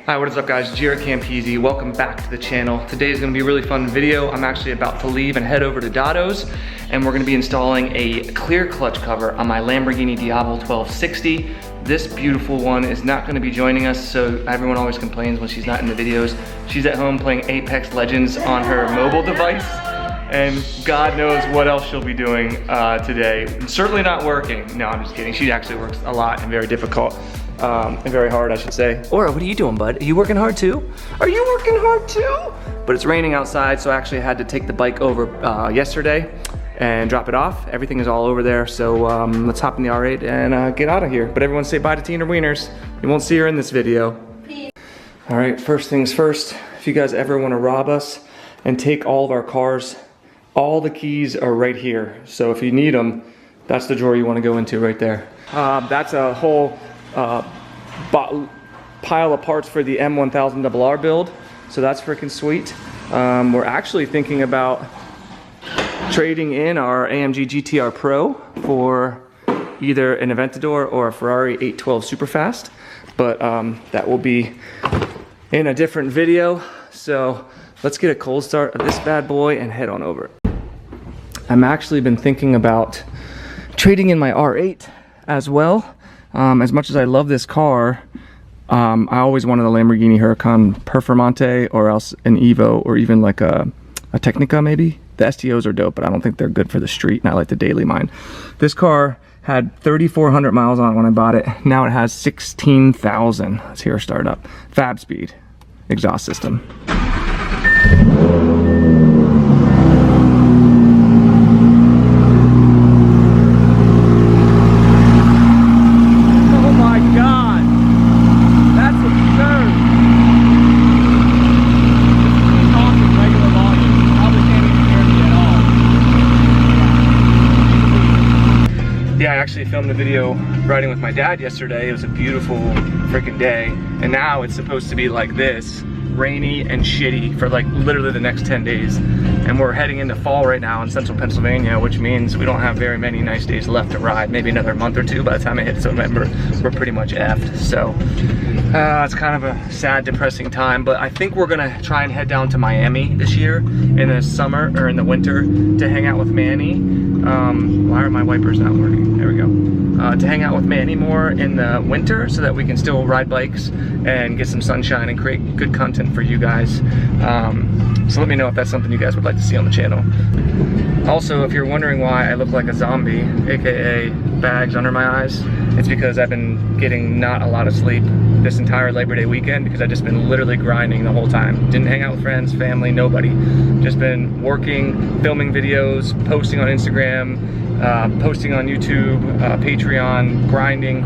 Hi, what is up guys? JaretCampisi. Welcome back to the channel. Today is going to be a really fun video. I'm actually about to leave and head over to Dotto's, and we're going to be installing a clear clutch cover on my Lamborghini Diavel 1260. This beautiful one is not going to be joining us, so everyone always complains when she's not in the videos. She's at home playing Apex Legends on her mobile device, and God knows what else she'll be doing today. Certainly not working. No, I'm just kidding. She actually works a lot and very difficult. And very hard, I should say. Aura, what are you doing, bud? Are you working hard too? Are you working hard too? But it's raining outside, so I actually had to take the bike over yesterday and drop it off. Everything is all over there, so let's hop in the R8 and get out of here. But everyone say bye to Tina Wieners. You won't see her in this video. Peace. All right, first things first. If you guys ever want to rob us and take all of our cars, all the keys are right here. So if you need them, that's the drawer you want to go into right there. That's a whole pile of parts for the M1000RR build, so that's freaking sweet. We're actually thinking about trading in our AMG GTR Pro for either an Aventador or a Ferrari 812 Superfast, but that will be in a different video. So let's get a cold start of this bad boy and head on over. I'm actually been thinking about trading in my R8 as well. As much as I love this car, I always wanted a Lamborghini Huracan Performante or else an Evo or even like a Technica maybe. The STOs are dope, but I don't think they're good for the street, and I like the daily mine. This car had 3,400 miles on it when I bought it. Now it has 16,000. Let's hear her start up. Fab speed, exhaust system. Yeah, I actually filmed a video riding with my dad yesterday. It was a beautiful freaking day, and now it's supposed to be like this, rainy and shitty for like literally the next 10 days. And we're heading into fall right now in central Pennsylvania, which means we don't have very many nice days left to ride. Maybe another month or two. By the time it hits November, we're pretty much effed. So it's kind of a sad, depressing time, but I think we're gonna try and head down to Miami this year in the summer or in the winter to hang out with Manny. Why are my wipers not working? There we go. To hang out with Manny more in the winter so that we can still ride bikes and get some sunshine and create good content for you guys. So let me know if that's something you guys would like to see on the channel. Also, if you're wondering why I look like a zombie, aka bags under my eyes, it's because I've been getting not a lot of sleep this entire Labor Day weekend because I've just been literally grinding the whole time. Didn't hang out with friends, family, nobody. Just been working, filming videos, posting on Instagram, posting on YouTube, Patreon, grinding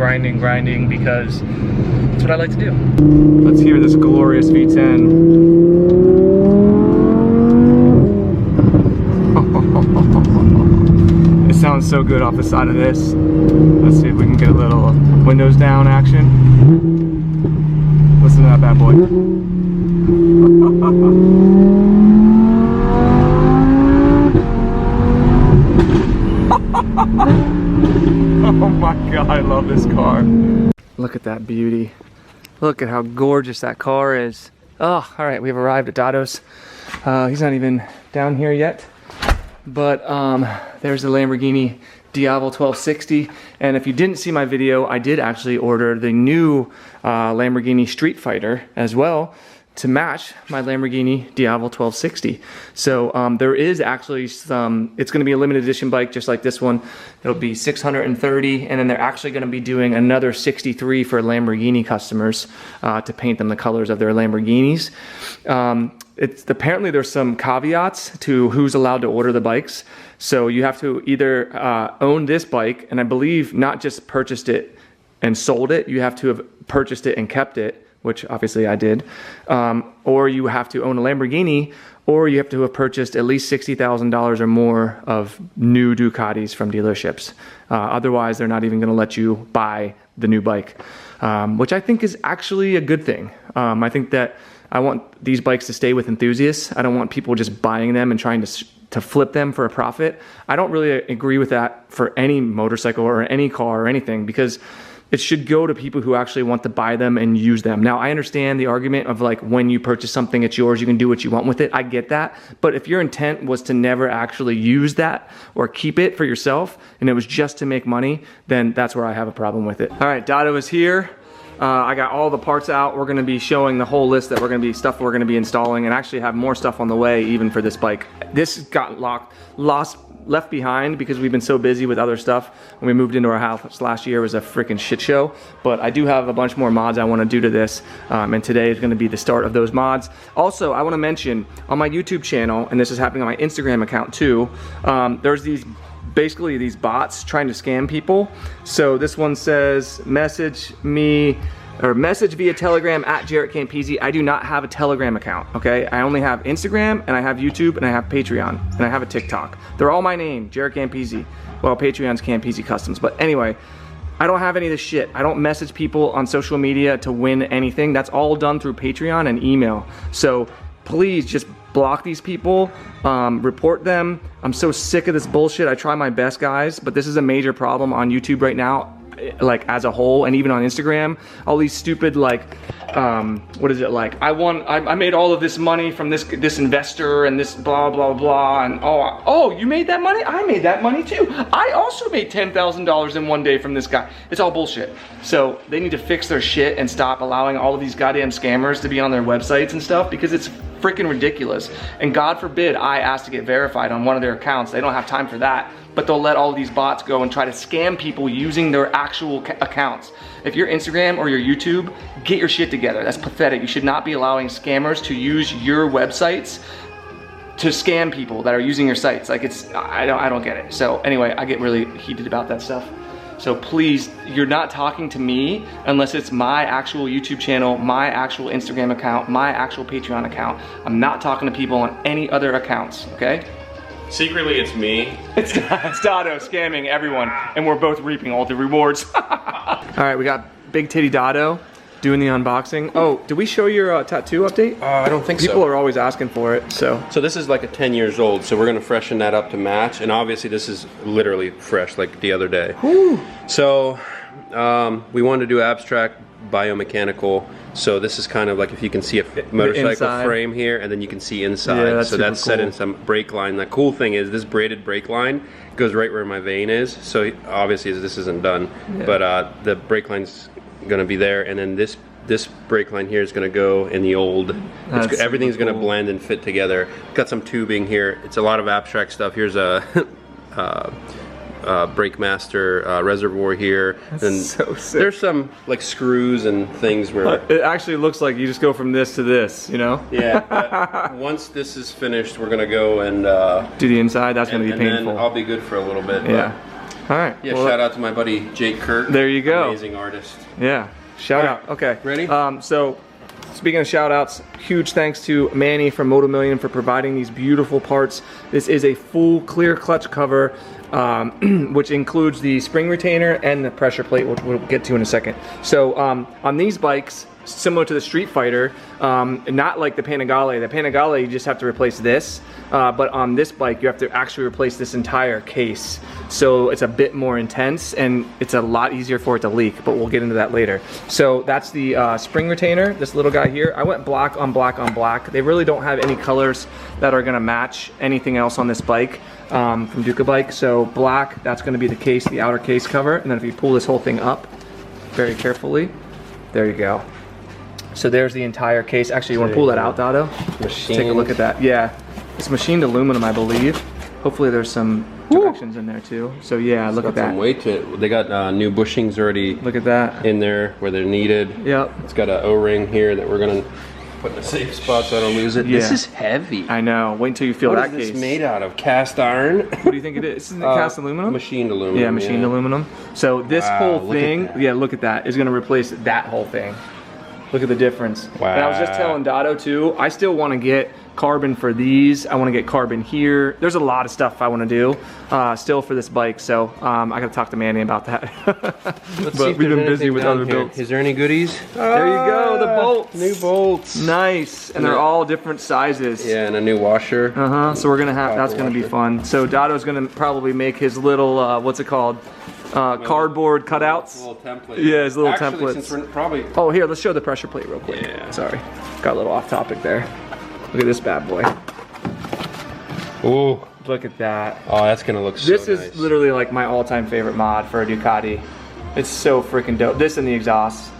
because that's what I like to do. Let's hear this glorious V10. It sounds so good off the side of this. Let's see if we can get a little windows down action. Listen to that bad boy. Oh my God, I love this car. Look at that beauty. Look at how gorgeous that car is. Oh, all right, we've arrived at Dotto's. He's not even down here yet. But there's the Lamborghini Diavel 1260, and if you didn't see my video, I did actually order the new Lamborghini Street Fighter as well to match my Lamborghini Diavel 1260. So there is actually some, it's going to be a limited edition bike just like this one. It'll be 630, and then they're actually going to be doing another 63 for Lamborghini customers to paint them the colors of their Lamborghinis. Apparently there's some caveats to who's allowed to order the bikes. So you have to either own this bike, and I believe not just purchased it and sold it, you have to have purchased it and kept it, which obviously I did, or you have to own a Lamborghini, or you have to have purchased at least $60,000 or more of new Ducatis from dealerships. Otherwise, they're not even gonna let you buy the new bike, which I think is actually a good thing. I think that I want these bikes to stay with enthusiasts. I don't want people just buying them and trying to flip them for a profit. I don't really agree with that for any motorcycle or any car or anything, because it should go to people who actually want to buy them and use them. Now, I understand the argument of like, when you purchase something, it's yours, you can do what you want with it. I get that. But if your intent was to never actually use that or keep it for yourself, and it was just to make money, then that's where I have a problem with it. All right, Dado is here. I got all the parts out. We're gonna be showing the whole list that we're gonna be installing, and actually have more stuff on the way even for this bike. This got left behind because we've been so busy with other stuff. When we moved into our house last year, it was a freaking shit show. But I do have a bunch more mods I wanna do to this, and today is gonna be the start of those mods. Also, I wanna mention on my YouTube channel, and this is happening on my Instagram account too, there's basically these bots trying to scam people. So this one says, message me, or message via Telegram at JaretCampisi. I do not have a Telegram account, okay? I only have Instagram, and I have YouTube, and I have Patreon, and I have a TikTok. They're all my name, JaretCampisi. Well, Patreon's Campisi Customs, but anyway, I don't have any of this shit. I don't message people on social media to win anything. That's all done through Patreon and email. So please just block these people, report them. I'm so sick of this bullshit. I try my best, guys, but this is a major problem on YouTube right now, like as a whole, and even on Instagram. All these stupid, like, what is it, like, I made all of this money from this investor and this blah blah blah, and oh, you made that money? I made that money too. I also made $10,000 in one day from this guy. It's all bullshit. So they need to fix their shit and stop allowing all of these goddamn scammers to be on their websites and stuff, because it's freaking ridiculous. And God forbid I ask to get verified on one of their accounts. They don't have time for that, but they'll let all these bots go and try to scam people using their actual accounts. If you're Instagram or your YouTube, get your shit together. That's pathetic. You should not be allowing scammers to use your websites to scam people that are using your sites. Like, I don't get it. So anyway, I get really heated about that stuff. So please, you're not talking to me unless it's my actual YouTube channel, my actual Instagram account, my actual Patreon account. I'm not talking to people on any other accounts, okay? Secretly, it's me. It's Dado scamming everyone, and we're both reaping all the rewards. All right, we got Big Titty Dado doing the unboxing. Oh, did we show your tattoo update? I don't think so. People are always asking for it, so. So this is like a 10 years old, so we're gonna freshen that up to match, and obviously this is literally fresh, like the other day. Whew. So we wanted to do abstract biomechanical, so this is kind of like, if you can see a motorcycle frame here, and then you can see inside. Yeah, so that's set cool. in some brake line. The cool thing is this braided brake line goes right where my vein is, so obviously this isn't done, yeah. But the brake line's gonna be there, and then this brake line here is gonna go in the old. Everything's gonna blend and fit together. Got some tubing here. It's a lot of abstract stuff. Here's a brake master reservoir here. And so sick. There's some like screws and things where it actually looks like you just go from this to this, you know? Yeah. But once this is finished, we're gonna go and do the inside. That's gonna be painful. Then I'll be good for a little bit. Yeah. All right. Yeah. Well, shout out to my buddy Jake Kirk. There you go. Amazing artist. Yeah. Shout out. Okay. Ready? So speaking of shout outs, huge thanks to Manny from Moto Million for providing these beautiful parts. This is a full clear clutch cover, which includes the spring retainer and the pressure plate, which we'll get to in a second. So on these bikes, similar to the Street Fighter, not like the Panigale. The Panigale, you just have to replace this, but on this bike, you have to actually replace this entire case. So it's a bit more intense, and it's a lot easier for it to leak, but we'll get into that later. So that's the spring retainer, this little guy here. I went black on black on black. They really don't have any colors that are gonna match anything else on this bike from Duca Bike. So black, that's gonna be the case, the outer case cover. And then if you pull this whole thing up very carefully, there you go. So there's the entire case. Actually, you want to pull that out, Dado? Take a look at that. Yeah, it's machined aluminum, I believe. Hopefully there's some directions in there too. So yeah, look at that. Some weight to it. They got new bushings already. Look at that. In there where they're needed. Yep. It's got an O-ring here that we're gonna put in a safe spot so I don't lose it. Yeah. This is heavy. I know. Wait until you feel that case. What is this made out of? Cast iron? What do you think it is? Isn't it cast aluminum? Machined aluminum. Yeah, machined aluminum. So this whole thing, yeah, look at that, is gonna replace that whole thing. Look at the difference. Wow. And I was just telling Dado too, I still want to get carbon for these. I want to get carbon here. There's a lot of stuff I want to do still for this bike. So I got to talk to Manny about that. Let's but we've been busy with other builds. Is there any goodies? There you go, the bolts. New bolts. Nice. And they're all different sizes. Yeah, and a new washer. So we're going to have, that's going to be fun. So Dado's going to probably make his little, what's it called? cardboard cutouts. Little template. Yeah, his little Actually, templates. Since we're probably. Oh, here, let's show the pressure plate real quick. Yeah. Sorry, got a little off topic there. Look at this bad boy. Ooh. Look at that. Oh, that's gonna look so This is nice. literally like my all-time favorite mod for a Ducati. It's so freaking dope. This and the exhaust.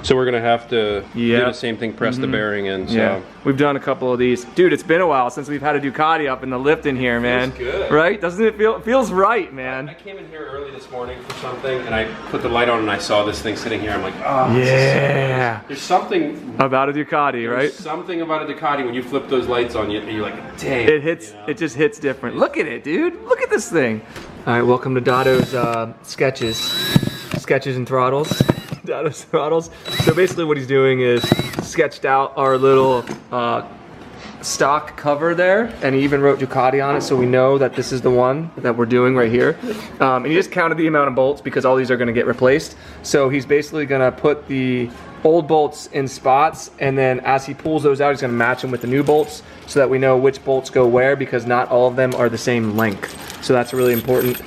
So we're gonna have to do Yep. the same thing, press the bearing in. So. Yeah, we've done a couple of these. Dude, it's been a while since we've had a Ducati up in the lift in here, man. Feels good. Right? Doesn't it feel? It feels right, I man. came in here early this morning for something, and I put the light on, and I saw this thing sitting here. I'm like, oh, Yeah. there's something About a Ducati, right? There's something about a Ducati when you flip those lights on, you're like, dang. It hits. you know? It just hits different. Look at it, dude. Look at this thing. All right, welcome to Dado's sketches and throttles. Dado's throttles. So basically, what he's doing is sketched out our little stock cover there, and he even wrote Ducati on it, so we know that this is the one that we're doing right here. And he just counted the amount of bolts because all these are going to get replaced. So he's basically going to put the old bolts in spots, and then as he pulls those out, he's going to match them with the new bolts so that we know which bolts go where, because not all of them are the same length. So that's really important.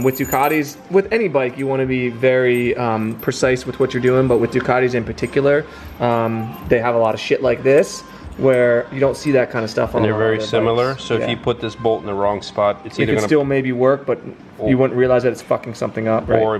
With Ducatis, with any bike, you want to be very precise with what you're doing, but with Ducatis in particular, they have a lot of shit like this, where you don't see that kind of stuff on And they're a lot of very their similar, bikes. so if Yeah. you put this bolt in the wrong spot, it's It either could gonna still maybe work, but you wouldn't realize that it's fucking something up, right? or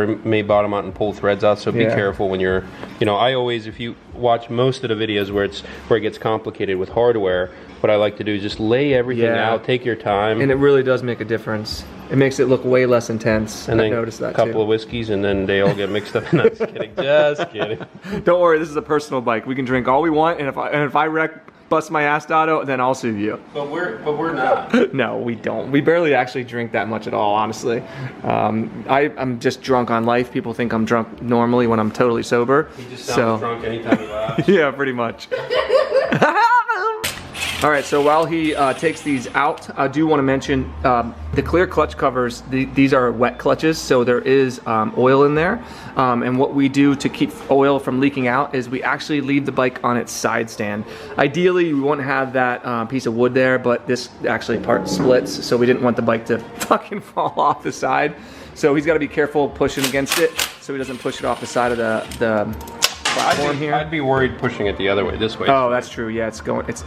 it may bottom out and pull threads out. So be Yeah. careful when you're, I always, if you watch most of the videos where it gets complicated with hardware, what I like to do is just lay everything Yeah. out, take your time, And it really does make a difference. It makes it look way less intense. and I then noticed that a couple too. of whiskeys, and then they all get mixed up. No, just kidding, just kidding. Don't worry, this is a personal bike. We can drink all we want, and if I bust my ass, Dado, then I'll sue you. But we're not. No, we don't. We barely actually drink that much at all, honestly. I'm just drunk on life. People think I'm drunk normally when I'm totally sober. He just sounds drunk anytime he laughs. Yeah, pretty much. All right, so while he takes these out, I do want to mention the clear clutch covers. These are wet clutches, so there is oil in there. And what we do to keep oil from leaking out is we actually leave the bike on its side stand. Ideally, we wouldn't have that piece of wood there, but this actually part splits, so we didn't want the bike to fucking fall off the side. So he's got to be careful pushing against it so he doesn't push it off the side of the platform here. I'd be worried pushing it the other way, this way. Oh, that's true. Yeah, it's going against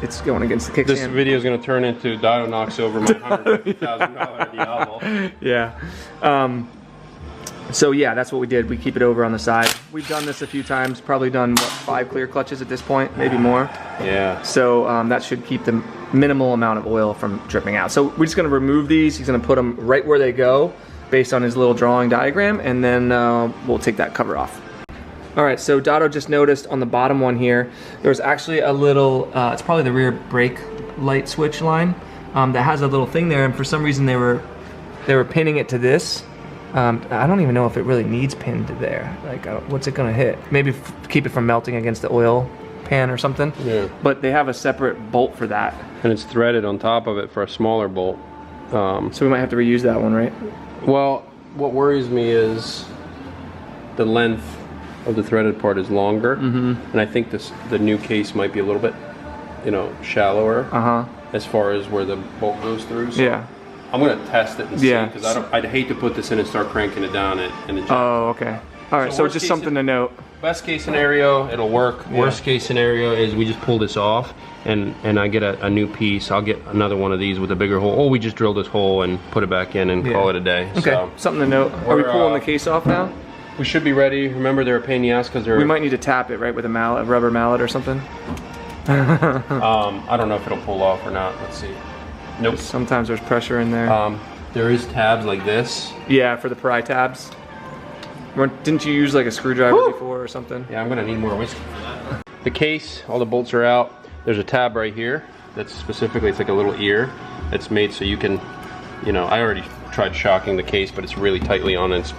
the kickstand. This video is going to turn into Dado knocks over my $150,000 Diavel. Yeah. So yeah, that's what we did. We keep it over on the side. We've done this a few times. Probably done what, 5 clear clutches at this point, maybe more. Yeah. So that should keep the minimal amount of oil from dripping out. So we're just going to remove these. He's going to put them right where they go, based on his little drawing diagram, and then we'll take that cover off. All right, so Dado just noticed on the bottom one here, there's actually a little, it's probably the rear brake light switch line that has a little thing there, and for some reason they were pinning it to this. I don't even know if it really needs pinned to there. Like, what's it gonna hit? Maybe keep it from melting against the oil pan or something. Yeah. But they have a separate bolt for that. And it's threaded on top of it for a smaller bolt. So we might have to reuse that one, right? Well, what worries me is the length of the threaded part is longer, and I think the new case might be a little bit, shallower as far as where the bolt goes through. So Yeah. I'm gonna test it and see, Yeah. because I'd hate to put this in and start cranking it down and it Oh, okay. All right, so worst just case something to note. Best case scenario, it'll work. Yeah. Worst case scenario is we just pull this off and I get a new piece. I'll get another one of these with a bigger hole. Or we just drill this hole and put it back in and Yeah. call it a day. Okay, So something to note. Are we We're, pulling the case off now? we should be ready. Remember, they're a pain in the ass because they're. We might need to tap it, right, with a mallet, a rubber mallet or something. I don't know if it'll pull off or not. Let's see. Nope. Sometimes there's pressure in there. There is tabs like this. Yeah, for the pry tabs. Didn't you use like a screwdriver before or something? Yeah, I'm gonna need more whiskey for that. The case, all the bolts are out. There's a tab right here that's specifically, it's like a little ear that's made so you can, I already tried shocking the case, but it's really tightly on and it's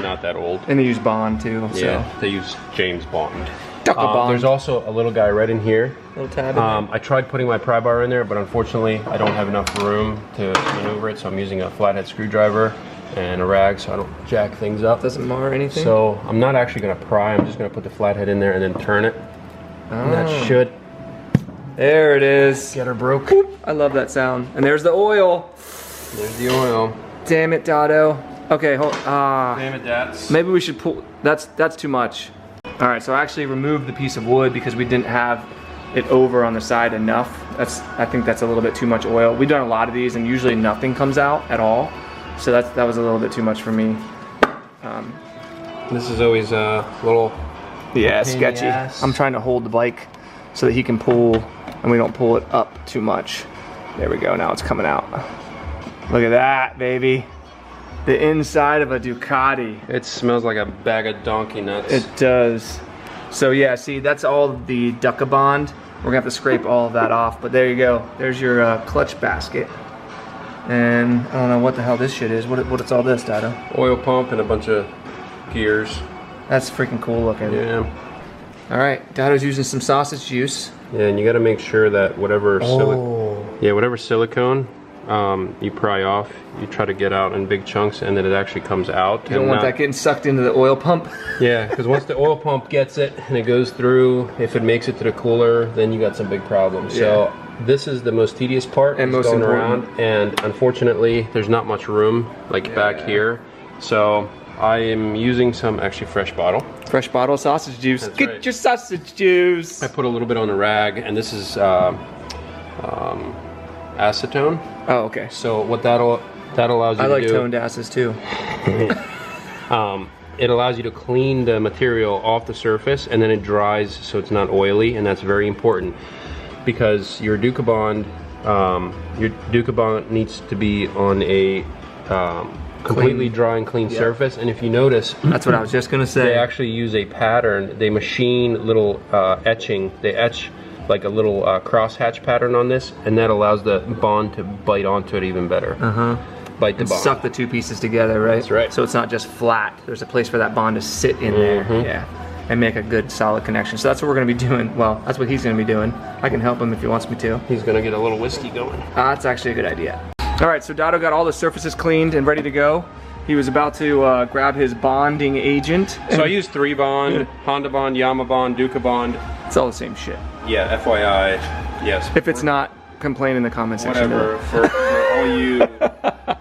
not that old. And they use Bond too, so. Yeah, they use James Bond. Bond. There's also a little guy right in here. Little tab in there. I tried putting my pry bar in there, but unfortunately I don't have enough room to maneuver it, so I'm using a flathead screwdriver and a rag so I don't jack things up. Doesn't mar anything? So I'm not actually going to pry, I'm just going to put the flathead in there and then turn it. And that should There it is. get her broke. I love that sound. And there's the oil. There's the oil. Damn it, Dado. Okay, hold. Damn it, that's. Maybe we should pull. That's too much. All right, so I actually removed the piece of wood because we didn't have it over on the side enough. I think that's a little bit too much oil. We've done a lot of these and usually nothing comes out at all. So that was a little bit too much for me. This is always a little sketchy. I'm trying to hold the bike so that he can pull and we don't pull it up too much. There we go, now it's coming out. Look at that, baby. The inside of a Ducati. It smells like a bag of donkey nuts. It does. So yeah, see, that's all the Ducabond. We're gonna have to scrape all of that off, but there you go. There's your clutch basket. And I don't know what the hell this shit is. What's all this, Dado? Oil pump and a bunch of gears. That's freaking cool looking. Yeah. All right, Dado's using some sausage juice. Yeah, and you gotta make sure that whatever whatever silicone you pry off, you try to get out in big chunks and then it actually comes out. You don't want that getting sucked into the oil pump? Yeah, because once the oil pump gets it and it goes through, if it makes it to the cooler, then you got some big problems. Yeah. So this is the most tedious part, and most going around, and unfortunately there's not much room back here. So I am using some actually fresh bottle. Fresh bottle sausage juice. That's Get right. your sausage juice. I put a little bit on a rag, and this is acetone. Oh, okay. So what that allows you to do. I like toned asses too. It allows you to clean the material off the surface, and then it dries so it's not oily, and that's very important because your Ducabond needs to be on a completely dry and clean surface. And if you notice, that's what I was just gonna say. They actually use a pattern. They machine little etching. They etch like a little crosshatch pattern on this, and that allows the bond to bite onto it even better. Bite the bond. Suck the two pieces together, right? That's right. So it's not just flat. There's a place for that bond to sit in there. Yeah. And make a good solid connection. So that's what we're gonna be doing. Well, that's what he's gonna be doing. I can help him if he wants me to. He's gonna get a little whiskey going. That's actually a good idea. All right, so Dado got all the surfaces cleaned and ready to go. He was about to grab his bonding agent. So I used 3Bond, Honda Bond, Yamaha Bond, Ducabond. It's all the same shit. Yeah, FYI, yes. If it's not, complain in the comment section. Whatever, for all you,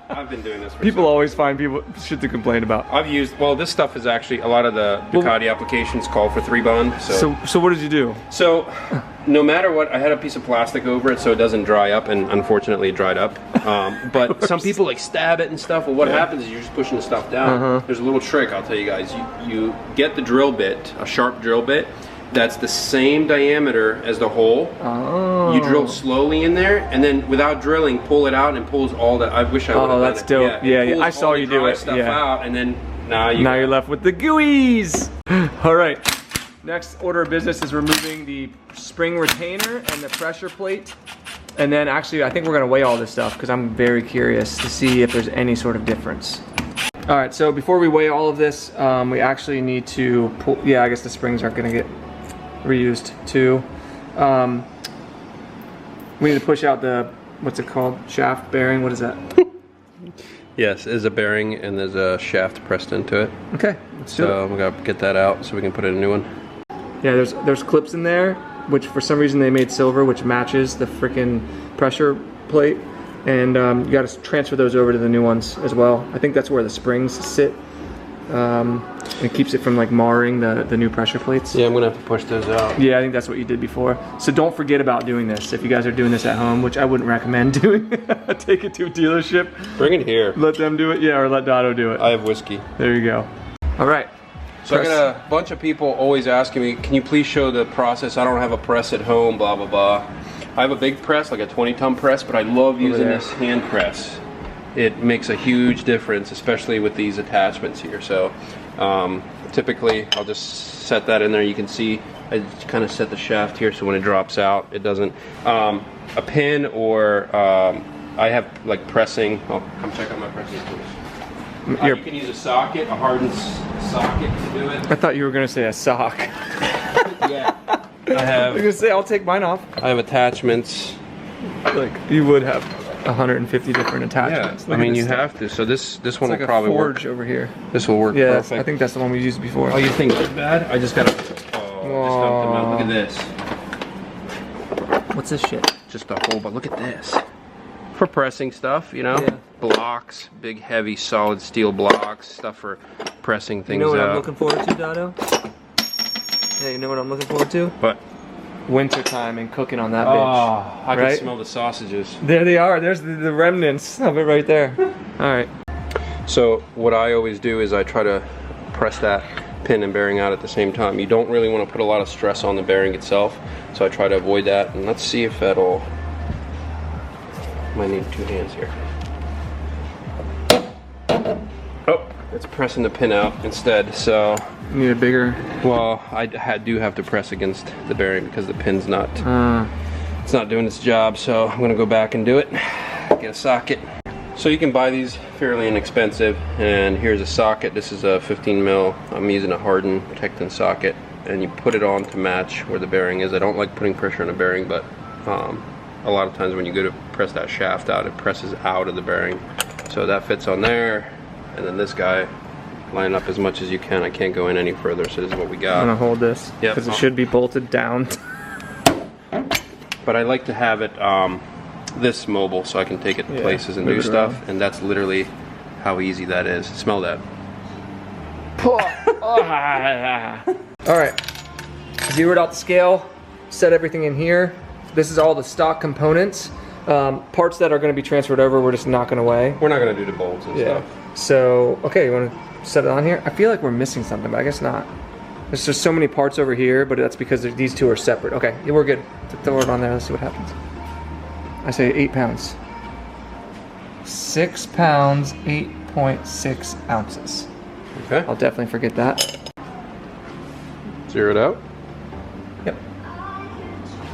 I've been doing this for people always find shit to complain about. I've used, well, this stuff is actually, a lot of the Ducati applications call for 3Bond. So what did you do? So, no matter what, I had a piece of plastic over it so it doesn't dry up, and unfortunately it dried up. But some people stab it and stuff. Well, what happens is you're just pushing the stuff down. There's a little trick I'll tell you guys. You get the drill bit, a sharp drill bit, that's the same diameter as the hole. You drill slowly in there, and then without drilling, pull it out and pulls all that. I wish I would have done that's dope. Yeah, I saw you do it. Stuff out, and then now you're left with the gooeys. All right. Next order of business is removing the spring retainer and the pressure plate. And then actually, I think we're gonna weigh all this stuff because I'm very curious to see if there's any sort of difference. All right, so before we weigh all of this, we actually need to pull, I guess the springs aren't gonna get reused too. We need to push out the, what's it called? Shaft bearing, what is that? Yes, there's a bearing and there's a shaft pressed into it. Okay, let's do it. So we gotta get that out so we can put in a new one. Yeah, there's clips in there, which for some reason they made silver, which matches the freaking pressure plate. And you gotta transfer those over to the new ones as well. I think that's where the springs sit. It keeps it from marring the new pressure plates. Yeah, I'm gonna have to push those out. Yeah, I think that's what you did before. So don't forget about doing this. If you guys are doing this at home, which I wouldn't recommend doing, take it to a dealership. Bring it here. Let them do it, or let Dado do it. I have whiskey. There you go. All right. So I got a bunch of people always asking me, can you please show the process? I don't have a press at home, blah, blah, blah. I have a big press, like a 20-ton press, but I love using this hand press. It makes a huge difference, especially with these attachments here. So typically I'll just set that in there. You can see I just kind of set the shaft here so when it drops out, it doesn't. A pin or I have pressing. Oh, come check out my pressing tools. You can use a socket, a hardened socket to do it. I thought you were going to say a sock. Yeah. I was going to say, I'll take mine off. I have attachments. You would have 150 different attachments. Yeah, I mean you have to. So this one will probably work. Forge over here. This will work perfect. I think that's the one we used before. Oh, you think it's bad? I just gotta. Oh, I just dumped them out. Look at this. What's this shit? Just a hole, but look at this. for pressing stuff, you know. Yeah. Blocks, big heavy solid steel blocks, stuff for pressing things out. You know what I'm looking forward to, Dotto? Yeah, you know what I'm looking forward to? What? Winter time and cooking on that bitch. Oh, I right? can smell the sausages. There they are. There's the remnants of it right there. All right. So what I always do is I try to press that pin and bearing out at the same time. You don't really want to put a lot of stress on the bearing itself, so I try to avoid that. And let's see if that'll... Might need 2 hands here. Oh, it's pressing the pin out instead, so... Need a bigger... Well, I do have to press against the bearing because the pin's not... It's not doing its job, so I'm gonna go back and do it. Get a socket. So you can buy these fairly inexpensive, and here's a socket. This is a 15 mil. I'm using a hardened Tecton socket, and you put it on to match where the bearing is. I don't like putting pressure on a bearing, but a lot of times when you go to press that shaft out, it presses out of the bearing. So that fits on there, and then this guy, line up as much as you can. I can't go in any further, so this is what we got. I'm gonna hold this because it should be bolted down. But I like to have it this mobile so I can take it places and do stuff, and that's literally how easy that is. Smell that. All right, zeroed out the scale, set everything in here. This is all the stock components. Parts that are going to be transferred over, we're just knocking away. We're not going to do the bolts and stuff. So, okay, you want to set it on here? I feel like we're missing something, but I guess not. There's just so many parts over here, but that's because these two are separate. Okay, yeah, we're good. Throw it on there, let's see what happens. I say 8 pounds. 6 pounds, 8.6 ounces. Okay. I'll definitely forget that. Zero it out. Yep.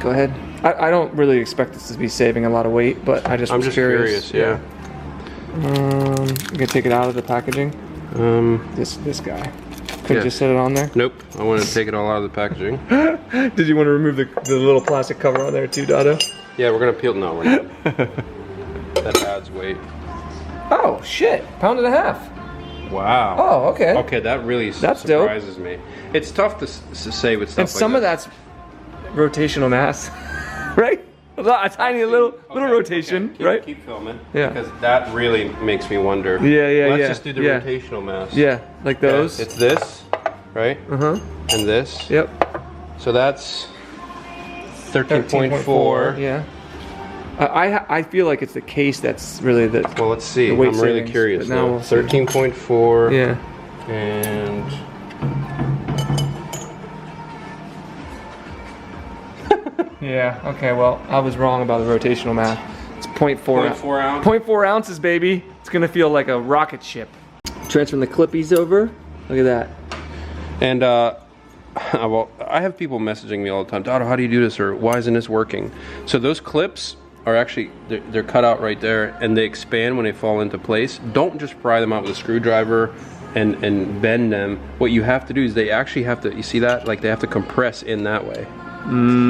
Go ahead. I don't really expect this to be saving a lot of weight, but I'm just curious. Yeah. I'm gonna take it out of the packaging. This guy. Couldn't just set it on there? Nope. I wanted to take it all out of the packaging. Did you want to remove the little plastic cover on there too, Dotto? Yeah, we're gonna peel. No, we're not. That adds weight. Oh shit! Pound and a half. Wow. Oh, okay. Okay, that really surprises me. It's tough to say with stuff and like some of that's rotational mass, right? A tiny little rotation, okay. right? Keep filming. Yeah. Because that really makes me wonder. Yeah. Let's just do the rotational mass. Yeah, like those. Yeah, it's this, right? And this. Yep. So that's 13.4. Yeah. I feel like it's the case that's really the. Well, let's see. I'm really curious now. We'll 13.4. Yeah. And. Yeah, okay, well, I was wrong about the rotational mass. It's 0.4 ounce. 0.4 ounces, baby. It's gonna feel like a rocket ship. Transferring the clippies over. Look at that. And well, I have people messaging me all the time, Dotto, how do you do this, or why isn't this working? So those clips are actually, they're cut out right there, and they expand when they fall into place. Don't just pry them out with a screwdriver and bend them. What you have to do is they actually have to, you see that? Like they have to compress in that way.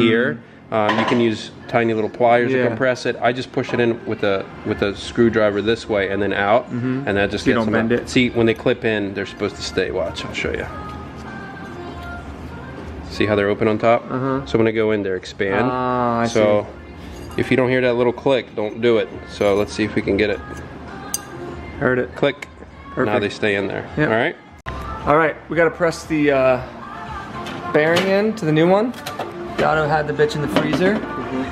Here. You can use tiny little pliers to compress it. I just push it in with a screwdriver this way and then out, and that just gets them out. See, when they clip in, they're supposed to stay. Watch, I'll show you. See how they're open on top? So when they go in, they expand. I so if you don't hear that little click, don't do it. So let's see if we can get it. Heard it. Click. Perfect. Now they stay in there. Yep. All right. All right, we got to press the bearing in to the new one. Dotto had the bitch in the freezer.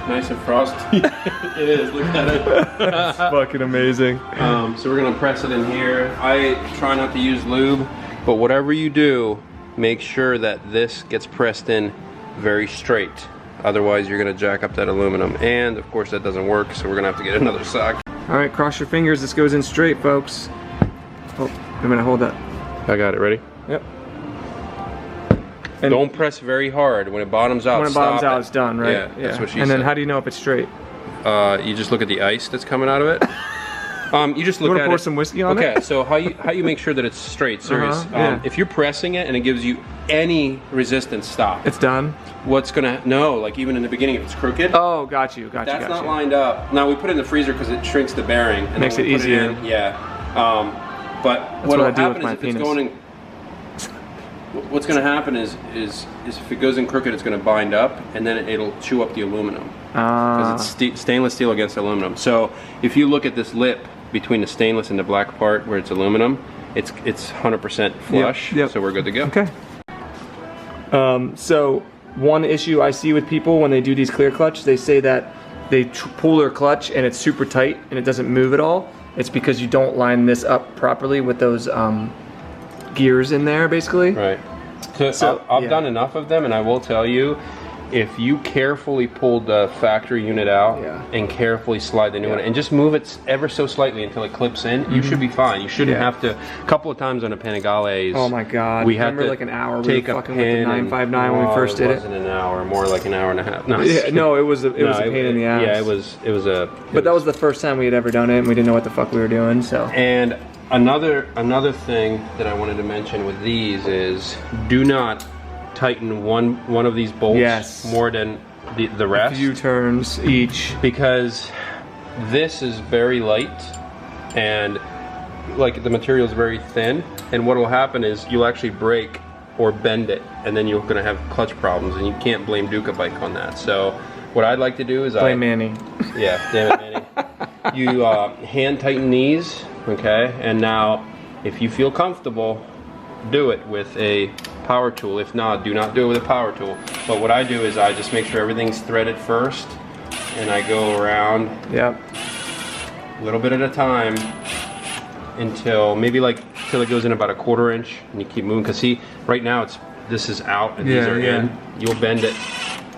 Nice and frosty. It is, look at it. That's fucking amazing. So we're gonna press it in here. I try not to use lube, but whatever you do, make sure that this gets pressed in very straight. Otherwise you're gonna jack up that aluminum. And of course that doesn't work, so we're gonna have to get another sock. All right, cross your fingers, this goes in straight, folks. Oh, I'm gonna hold that. I got it, ready? Yep. And don't press very hard. When it bottoms out, when it bottoms out, it's done, right? Yeah, that's what she said. And then how do you know if it's straight? You just look at the ice that's coming out of it. You just look at it. You want to pour some whiskey on it? Okay, so how you make sure that it's straight, serious. If you're pressing it and it gives you any resistance, stop. It's done? What's gonna, no, like even in the beginning if it's crooked. Oh, got you. That's not lined up. Now we put it in the freezer because it shrinks the bearing. And makes it easier. Yeah. But what will happen is if it's going in, what's going to happen is if it goes in crooked, it's going to bind up, and then it'll chew up the aluminum. Because it's stainless steel against aluminum. So if you look at this lip between the stainless and the black part where it's aluminum, it's 100% flush. Yep. So we're good to go. Okay. So one issue I see with people when they do these clear clutch, they say that they pull their clutch and it's super tight and it doesn't move at all. It's because you don't line this up properly with those gears in there, basically. Right. So I've done enough of them, and I will tell you, if you carefully pull the factory unit out and carefully slide the new one and just move it ever so slightly until it clips in, you should be fine. You shouldn't have to. A couple of times on a Panigales. Oh my God! We had to like an hour. Take we were a fucking with the 959 when we first did it. It wasn't an hour, more like an hour and a half. No, no, it was a pain in the ass. Yeah, it was a. But that was the first time we had ever done it, and we didn't know what the fuck we were doing. So. And another thing that I wanted to mention with these is do not tighten one of these bolts more than the rest. A few turns each. Because this is very light and like the material is very thin, and what will happen is you'll actually break or bend it, and then you're going to have clutch problems, and you can't blame Duca Bike on that. So what I'd like to do is blame Manny. Yeah, damn it, Manny. You hand tighten these, okay? And now if you feel comfortable, do it with a power tool. If not, do not do it with a power tool. But what I do is I just make sure everything's threaded first, and I go around a little bit at a time until maybe till it goes in about a 1/4 inch, and you keep moving. Cause see, right now this is out and these are in. You'll bend it.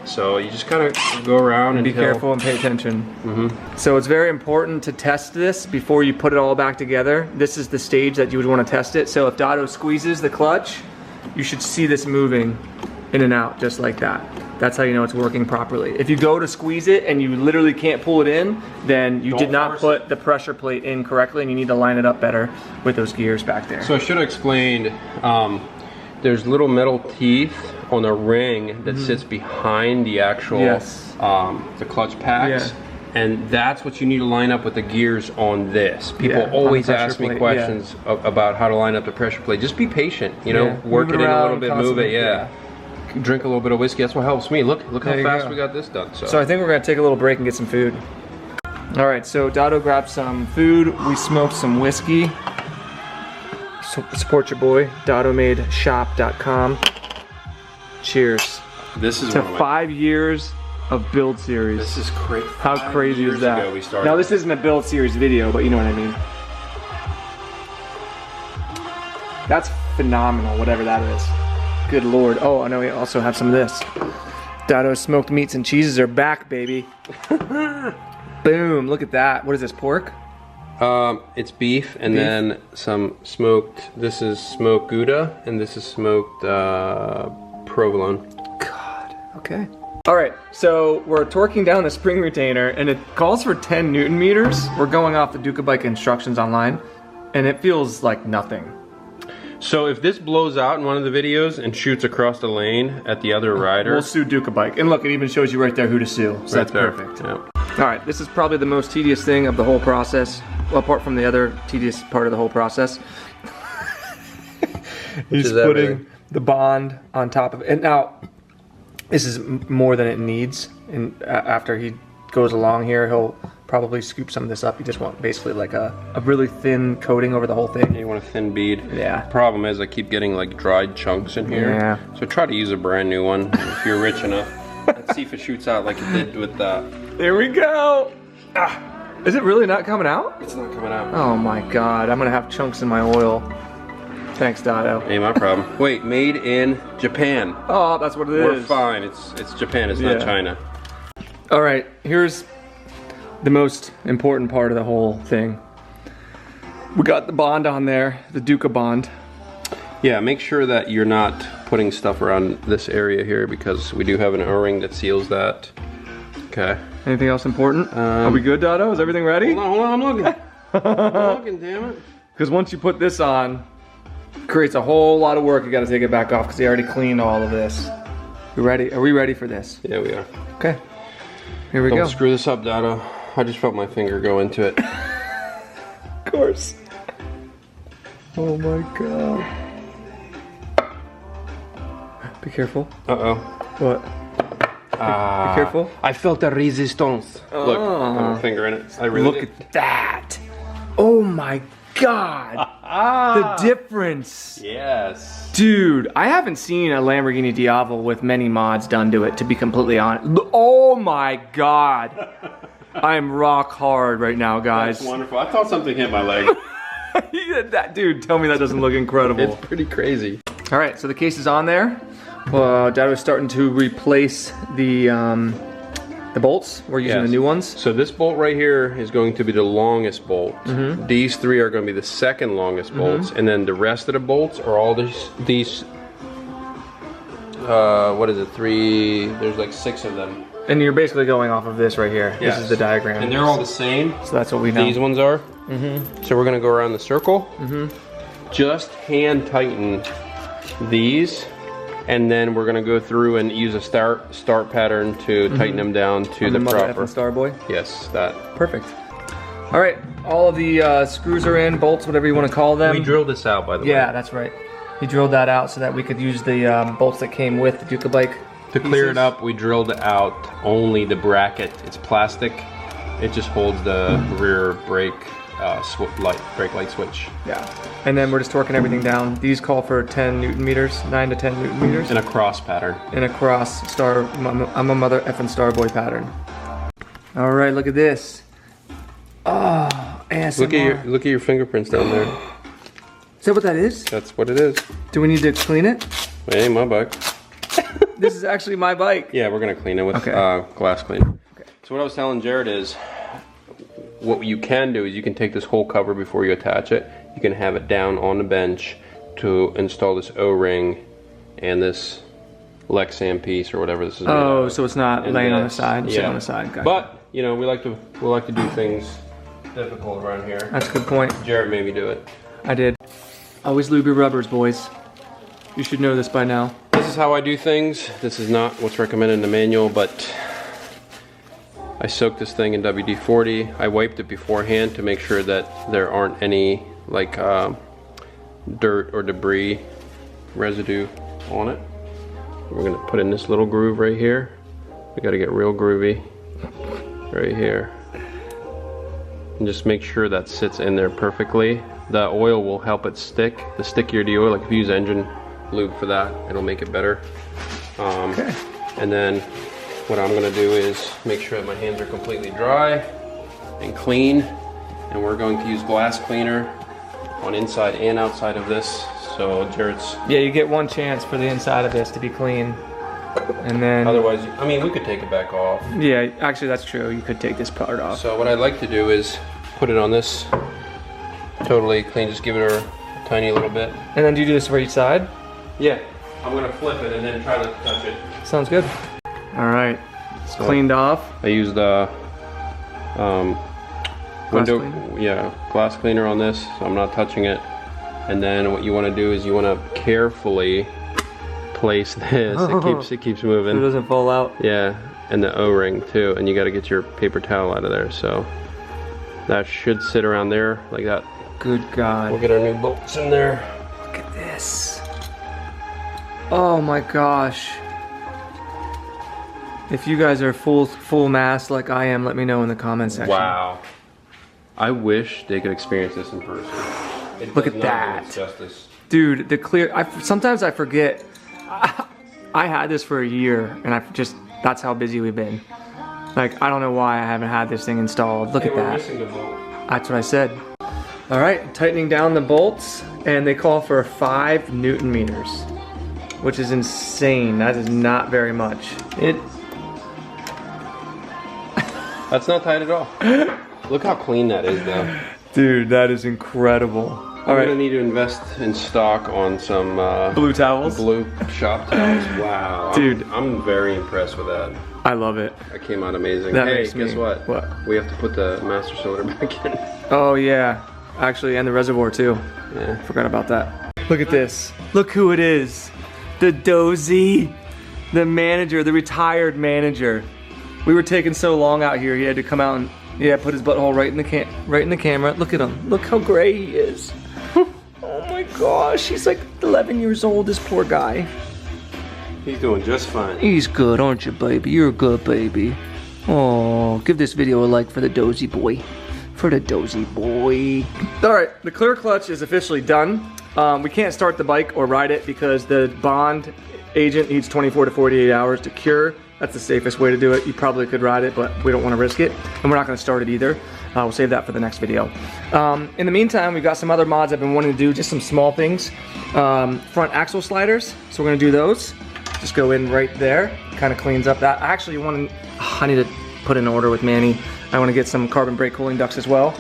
So you just kind of go around and be careful and pay attention. So it's very important to test this before you put it all back together. This is the stage that you would want to test it. So if Dado squeezes the clutch, you should see this moving in and out just like that. That's how you know it's working properly. If you go to squeeze it and you literally can't pull it in, then you did not put the pressure plate in correctly, and you need to line it up better with those gears back there. So I should have explained, there's little metal teeth on a ring that sits behind the actual the clutch packs, and that's what you need to line up with the gears on this. People always ask me questions about how to line up the pressure plate. Just be patient, you know, work it in a little bit, move it, drink a little bit of whiskey. That's what helps me. Look how fast we got this done. So I think we're gonna take a little break and get some food. All right, so Dado grabbed some food. We smoked some whiskey. So support your boy, DadoMadeShop.com. Cheers. This is to 5 years of build series. This is crazy. How crazy is that? We started. Now this isn't a build series video, but you know what I mean. That's phenomenal, whatever that is. Good Lord. Oh, I know we also have some of this. Dado's smoked meats and cheeses are back, baby. Boom, look at that. What is this, pork? It's beef and then some smoked, this is smoked Gouda and this is smoked provolone. God, okay. All right, so we're torquing down the spring retainer and it calls for 10 Newton meters. We're going off the Duca Bike instructions online and it feels like nothing. So if this blows out in one of the videos and shoots across the lane at the other rider, we'll sue Duca Bike. And look, it even shows you right there who to sue, so that's perfect. Yeah. All right, this is probably the most tedious thing of the whole process. Well, apart from the other tedious part of the whole process. He's putting the bond on top of it. And now, this is more than it needs. And after he goes along here, he'll probably scoop some of this up. You just want basically like a really thin coating over the whole thing. You want a thin bead. Yeah. Problem is I keep getting like dried chunks in here. Yeah. So try to use a brand new one if you're rich enough. Let's see if it shoots out like it did with that. There we go. Ah. Is it really not coming out? It's not coming out. Oh my God, I'm gonna have chunks in my oil. Thanks, Dado. Ain't my problem. Wait, made in Japan. Oh, that's what it is. We're fine. It's Japan. It's not China. All right, here's the most important part of the whole thing. We got the bond on there, the Duca bond. Yeah, make sure that you're not putting stuff around this area here because we do have an O-ring that seals that. Okay. Anything else important? Are we good, Dado? Is everything ready? Hold on, I'm looking. I'm looking, damn it. Because once you put this on, it creates a whole lot of work. You gotta take it back off because they already cleaned all of this. You ready? Are we ready for this? Yeah, we are. Okay. Here we go. Don't screw this up, Dado. I just felt my finger go into it. Of course. Oh my God. Be careful. Uh-oh. What? Be careful. I felt the resistance. Look, I have a finger in it. I really Look at that. Oh my God. The difference. Yes. Dude, I haven't seen a Lamborghini Diavel with many mods done to it, to be completely honest. Oh my God. I am rock hard right now, guys. That's wonderful. I thought something hit my leg. That dude, tell me that doesn't look incredible. It's pretty crazy. All right, so the case is on there. Dad was starting to replace the bolts. We're using the new ones. So this bolt right here is going to be the longest bolt. These three are going to be the second longest bolts, and then the rest of the bolts are all these. What is it? Three. There's like 6 of them. And you're basically going off of this right here. Yes. This is the diagram. And they're all the same. So that's what we know. These ones are. So we're gonna go around the circle. Just hand tighten these, and then we're gonna go through and use a start pattern to tighten them down to the proper. Star boy. Yes, that. Perfect. All right, all of the screws are in, bolts, whatever you want to call them. We drilled this out, by the way. Yeah, that's right. He drilled that out so that we could use the bolts that came with the Duca bike. To clear it up, we drilled out only the bracket. It's plastic. It just holds the rear brake brake light switch. Yeah. And then we're just torquing everything down. These call for 10 Newton meters, 9 to 10 Newton meters. In a cross pattern. In a cross star, I'm a mother effing Starboy pattern. All right, look at this. Oh, ASMR. Look at your fingerprints down there. Is that what that is? That's what it is. Do we need to clean it? It ain't my bike. This is actually my bike. Yeah, we're gonna clean it with glass cleaner. Okay. So what I was telling Jared is, what you can do is you can take this whole cover before you attach it. You can have it down on the bench to install this O-ring and this Lexan piece or whatever this is. Oh, so it's not laying on the side, sitting on the side. Gotcha. But you know, we like to do things difficult around here. That's a good point. Jared made me do it. I did. Always lube your rubbers, boys. You should know this by now. This is how I do things. This is not what's recommended in the manual, but I soaked this thing in WD-40. I wiped it beforehand to make sure that there aren't any like dirt or debris residue on it. We're gonna put in this little groove right here. We gotta get real groovy right here. And just make sure that sits in there perfectly. The oil will help it stick. The stickier the oil, like if you use engine lube for that, it'll make it better. Okay. And then what I'm gonna do is make sure that my hands are completely dry and clean. And we're going to use glass cleaner on inside and outside of this. So Jaret's... Yeah, you get one chance for the inside of this to be clean. And then... Otherwise, I mean, we could take it back off. Yeah, actually that's true. You could take this part off. So what I'd like to do is put it on this totally clean, just give it a tiny little bit. And then do you do this for each side? Yeah, I'm gonna flip it and then try to touch it. Sounds good. All right, it's cleaned off. I used the glass cleaner on this, so I'm not touching it. And then what you want to do is you want to carefully place this. It keeps moving. So it doesn't fall out. Yeah, and the O-ring too. And you got to get your paper towel out of there. So that should sit around there like that. Good God. We'll get our new bolts in there. Look at this. Oh my gosh. If you guys are full mass like I am, let me know in the comment section. Wow. I wish they could experience this in person. Look at that. Dude, the clear, sometimes I forget. I had this for a year and that's how busy we've been. Like, I don't know why I haven't had this thing installed. Look at that. Missing the bolt. That's what I said. All right, tightening down the bolts, and they call for 5 Newton meters, which is insane. That is not very much. That's not tight at all. Look how clean that is though. Dude, that is incredible. I'm gonna need to invest in stock on some blue towels. Blue shop towels. Wow. Dude. I'm very impressed with that. I love it. That came out amazing. That hey, makes guess what? What? We have to put the master cylinder back in. Oh yeah. Actually, and the reservoir too. Yeah. Forgot about that. Look at this. Look who it is. The dozy. The manager, the retired manager. We were taking so long out here, he had to come out and put his butthole right in the camera. Look at him. Look how gray he is. Oh my gosh, he's like 11 years old, this poor guy. He's doing just fine. He's good, aren't you, baby? You're a good baby. Oh, give this video a like for the dozy boy. For the dozy boy. All right, the clear clutch is officially done. We can't start the bike or ride it because the bond agent needs 24 to 48 hours to cure. That's the safest way to do it. You probably could ride it, but we don't want to risk it. And we're not going to start it either. We'll save that for the next video. In the meantime, we've got some other mods I've been wanting to do, just some small things. Front axle sliders, so we're going to do those. Just go in right there, kind of cleans up that. I actually want to, I need to put an order with Manny. I want to get some carbon brake cooling ducts as well.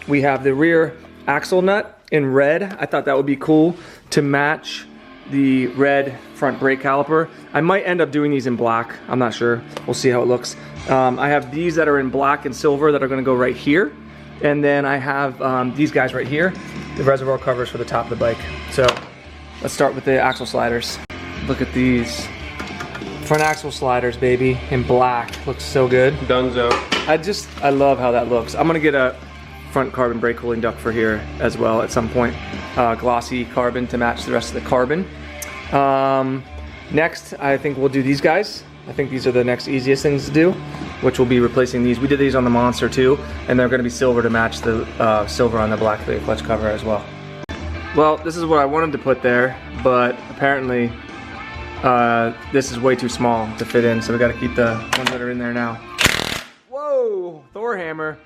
We have the rear axle nut in red. I thought that would be cool to match the red front brake caliper. I might end up doing these in black. I'm not sure. We'll see how it looks. I have these that are in black and silver that are going to go right here. And then I have these guys right here, the reservoir covers for the top of the bike. So let's start with the axle sliders. Look at these. Front axle sliders, baby, in black. Looks so good. Dunzo. I love how that looks. I'm gonna get a front carbon brake cooling duct for here as well at some point. Glossy carbon to match the rest of the carbon. Next, I think we'll do these guys. I think these are the next easiest things to do, which will be replacing these. We did these on the Monster too, and they're gonna be silver to match the silver on the black clutch cover as well. Well, this is what I wanted to put there, but apparently this is way too small to fit in, so we gotta keep the ones that are in there now. Whoa, Thor hammer.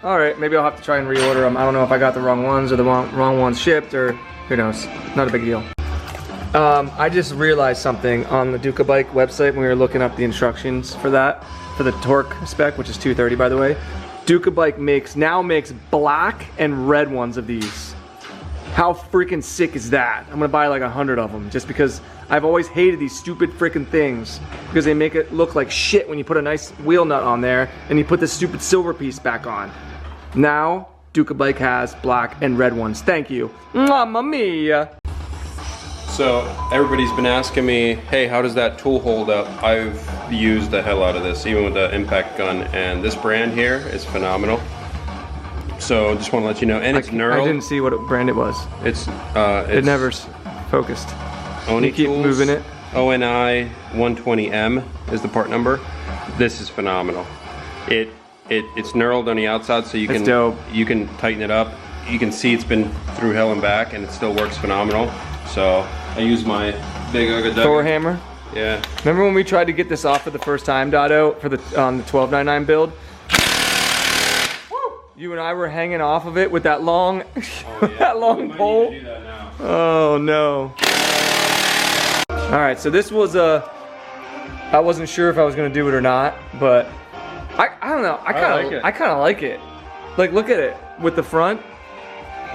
All right, maybe I'll have to try and reorder them. I don't know if I got the wrong ones or the wrong ones shipped, or who knows. Not a big deal. I just realized something on the Duca Bike website when we were looking up the instructions for that, for the torque spec, which is 230 by the way. Duca Bike now makes black and red ones of these. How freaking sick is that? I'm gonna buy like 100 of them just because I've always hated these stupid freaking things because they make it look like shit when you put a nice wheel nut on there and you put this stupid silver piece back on. Now, Duca Bike has black and red ones. Thank you. Mamma mia. So everybody's been asking me, hey, how does that tool hold up? I've used the hell out of this, even with the impact gun, and this brand here is phenomenal. So just want to let you know, and it's knurled. I didn't see what brand it was. It never focused. Oni you keep Tools, moving it. ONI 120M is the part number. This is phenomenal. It's knurled on the outside, so you can tighten it up. You can see it's been through hell and back, and it still works phenomenal. So I use my big Thor hammer. Yeah. Remember when we tried to get this off for the first time, Dotto, for the 1299 build? Woo! You and I were hanging off of it with that long, that long pole. Need to do that now. Oh no. All right, so this was I wasn't sure if I was gonna do it or not, but I don't know. I kind of like it. Like, look at it with the front.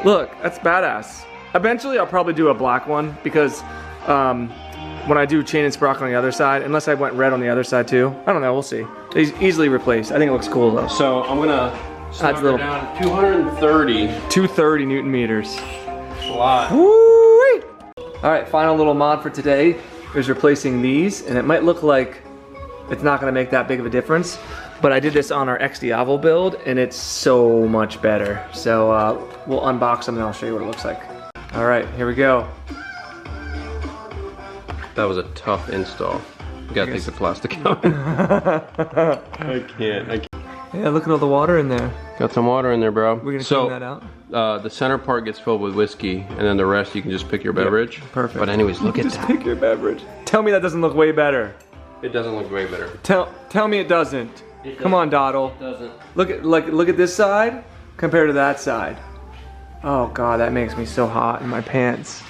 Look, that's badass. Eventually, I'll probably do a black one because when I do chain and sprocket on the other side, unless I went red on the other side too. I don't know. We'll see. It's easily replaced. I think it looks cool though. So I'm gonna start down at 230. 230 Newton meters. That's a lot. Woo-wee! All right, final little mod for today is replacing these, and it might look like it's not gonna make that big of a difference, but I did this on our X Diavel build, and it's so much better. So we'll unbox them and I'll show you what it looks like. All right, here we go. That was a tough install. You gotta take the plastic out. I can't. Yeah, look at all the water in there. Got some water in there, bro. We're gonna clean that out. The center part gets filled with whiskey, and then the rest you can just pick your beverage. Yep, perfect. But anyways, look at that. Just pick your beverage. Tell me that doesn't look way better. It doesn't look way better. Tell me it doesn't. Come on, Dottle. It doesn't. Look at this side compared to that side. Oh god, that makes me so hot in my pants.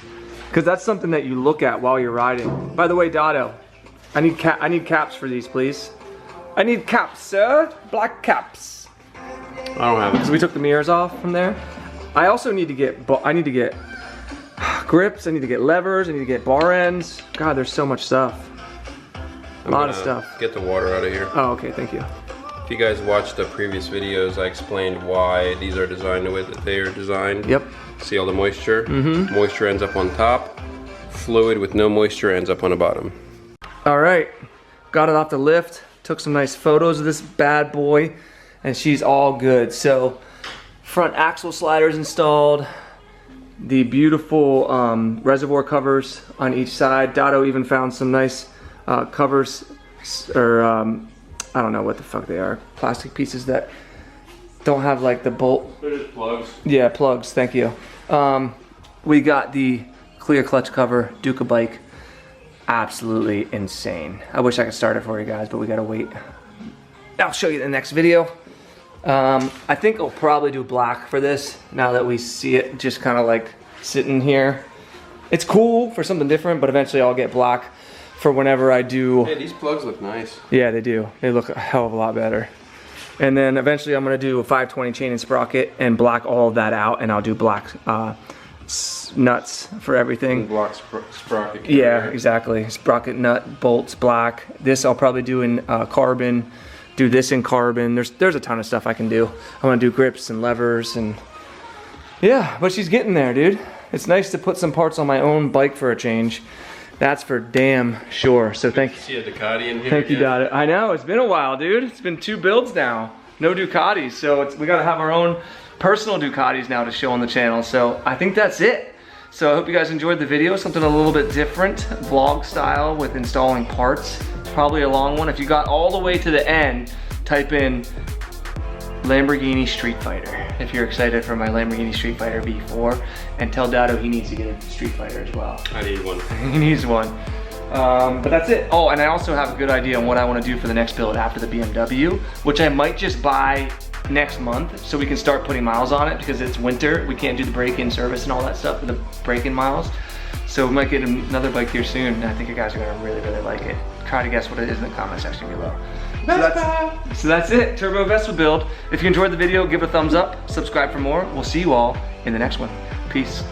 Because that's something that you look at while you're riding. By the way, Dotto, I need caps for these, please. I need caps, sir. Black caps. I don't have it. Because we took the mirrors off from there. I also need to get grips. I need to get levers. I need to get bar ends. God, there's so much stuff. A lot of stuff. Get the water out of here. Oh, okay, thank you. If you guys watched the previous videos, I explained why these are designed the way that they are designed. Yep. See all the moisture? Mm-hmm. Moisture ends up on top. Fluid with no moisture ends up on the bottom. All right, got it off the lift. Took some nice photos of this bad boy, and she's all good. So, front axle sliders installed. the beautiful reservoir covers on each side. Dotto even found some nice covers, or I don't know what the fuck they are. Plastic pieces that don't have like the bolt. They're just plugs. Yeah, plugs, thank you. We got the clear clutch cover, Duca bike. Absolutely insane. I wish I could start it for you guys, but we gotta wait. I'll show you in the next video. I think I'll probably do black for this now that we see it just kind of like sitting here. It's cool for something different, but eventually I'll get black for whenever I do. Hey, these plugs look nice. Yeah, they do. They look a hell of a lot better. And then eventually I'm gonna do a 520 chain and sprocket and black all of that out, and I'll do black nuts for everything. Black sprocket. Yeah, exactly. Sprocket, nut, bolts, black. This I'll probably do in carbon. Do this in carbon. There's a ton of stuff I can do. I'm gonna do grips and levers and yeah, but she's getting there, dude. It's nice to put some parts on my own bike for a change. That's for damn sure. So thank you. See a Ducati in here. Thank you, Dotto. I know, it's been a while, dude. It's been 2 builds now. No Ducatis, so we gotta have our own personal Ducatis now to show on the channel. So I think that's it. So I hope you guys enjoyed the video. Something a little bit different, vlog style with installing parts. Probably a long one. If you got all the way to the end, type in Lamborghini Street Fighter if you're excited for my Lamborghini Street Fighter V4, and tell Dotto he needs to get a Street Fighter as well. I need one. He needs one. But that's it. Oh, and I also have a good idea on what I want to do for the next build after the BMW, which I might just buy next month so we can start putting miles on it because it's winter. We can't do the break-in service and all that stuff for the break-in miles. So we might get another bike here soon, and I think you guys are gonna really, really like it. Try to guess what it is in the comment section below. So that's it, Turbo Vespa build. If you enjoyed the video, give it a thumbs up, subscribe for more. We'll see you all in the next one. Peace.